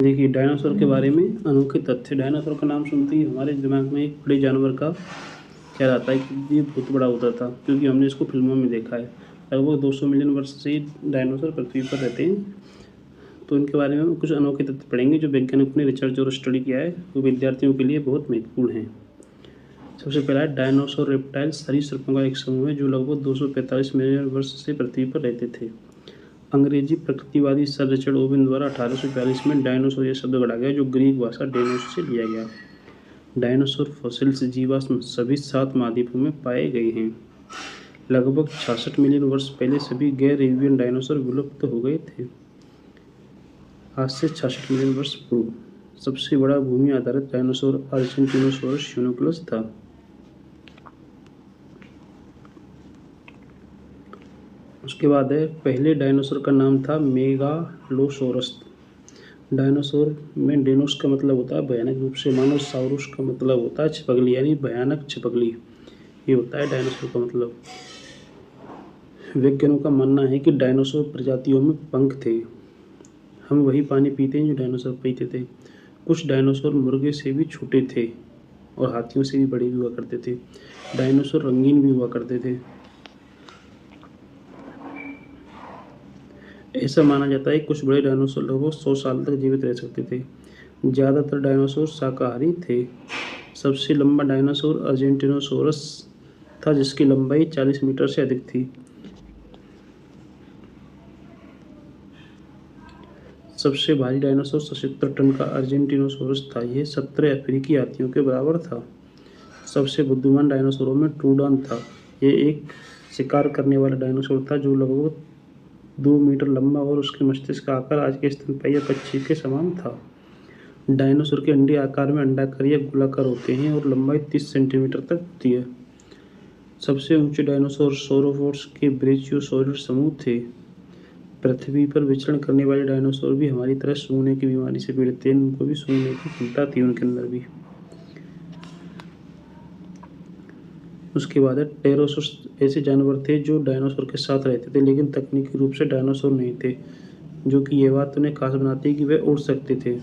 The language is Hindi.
देखिए, डायनासोर के बारे में अनोखे तथ्य। डायनासोर का नाम सुनते ही हमारे दिमाग में एक बड़े जानवर का ख्याल आता है कि ये बहुत बड़ा होता था, क्योंकि हमने इसको फिल्मों में देखा है। लगभग 200 मिलियन वर्ष से ही डायनासोर पृथ्वी पर रहते हैं। तो इनके बारे में हम कुछ अनोखे तथ्य पढ़ेंगे जो वैज्ञानिकों ने रिसर्च और स्टडी किया है, वो विद्यार्थियों के लिए बहुत महत्वपूर्ण है। सबसे पहला है डायनासोर रेप्टाइल, सरीसृपों का एक समूह है जो लगभग 245 मिलियन वर्ष से पृथ्वी पर रहते थे। अंग्रेजी प्रकृतिवादी सर रिचर्ड ओवेन द्वारा 1842 में डायनासोर यह शब्द गढ़ा गया, जो ग्रीक भाषा डेनोस से लिया गया। डायनासोर फॉसिल्स जीवाश्म सभी 7 महाद्वीपों में पाए गए हैं। लगभग 66 मिलियन वर्ष पहले सभी गैर एवियन डायनासोर विलुप्त हो गए थे। आज से 66 मिलियन वर्ष पूर्व सबसे बड़ा भूमि आधारित डायनासोर अर्जेंटिनोसोरस यूनिकुलस था। उसके बाद है, पहले डायनासोर का नाम था मेगालोसोरस। डायनासोर में डेनोस का मतलब होता है भयानक रूप से, मानो साउरुस का मतलब होता है छिपकली, यानी भयानक छिपकली। ये होता है डायनासोर का मतलब। वैज्ञानिकों का मानना है कि डायनासोर प्रजातियों में पंख थे। हम वही पानी पीते हैं जो डायनासोर पीते थे। कुछ डायनासोर मुर्गे से भी छोटे थे और हाथियों से भी बड़े भी हुआ करते थे। डायनासोर रंगीन भी हुआ करते थे। ऐसा माना जाता है कि कुछ बड़े डायनासोर लगभग 100 साल तक जीवित रह सकते थे। ज़्यादातर डायनासोर शाकाहारी थे। सबसे लंबा डायनासोर अर्जेंटिनोसोरस था, जिसकी लंबाई 40 मीटर से अधिक थी। सबसे भारी डायनासोर 77 टन का अर्जेंटिनोसोरस था। यह 17 अफ्रीकी हाथियों के बराबर था। सबसे बुद्धिमान डायनासोरों में ट्रूडॉन था। यह एक शिकार करने वाला डायनासोर था जो लगभग 2 मीटर लंबा और उसके मस्तिष्क का आकार आज के स्तनपायी पक्षी के समान था। डायनासोर के अंडे आकार में अंडाकार या गोलाकार होते हैं और लंबाई 30 सेंटीमीटर तक होती है। सबसे ऊंचे डायनासोर सोरोपोड्स के ब्रेचियोसौरिड समूह थे। पृथ्वी पर विचरण करने वाले डायनासोर भी हमारी तरह सूंघने की बीमारी से पीड़ित थे। उनको भी सूंघने की क्षमता थी उनके अंदर भी। उसके बाद है, टेरोसोर्स ऐसे जानवर थे जो डायनासोर के साथ रहते थे, लेकिन तकनीकी रूप से डायनासोर नहीं थे, जो कि यह बात उन्हें खास बनाती है कि वे उड़ सकते थे।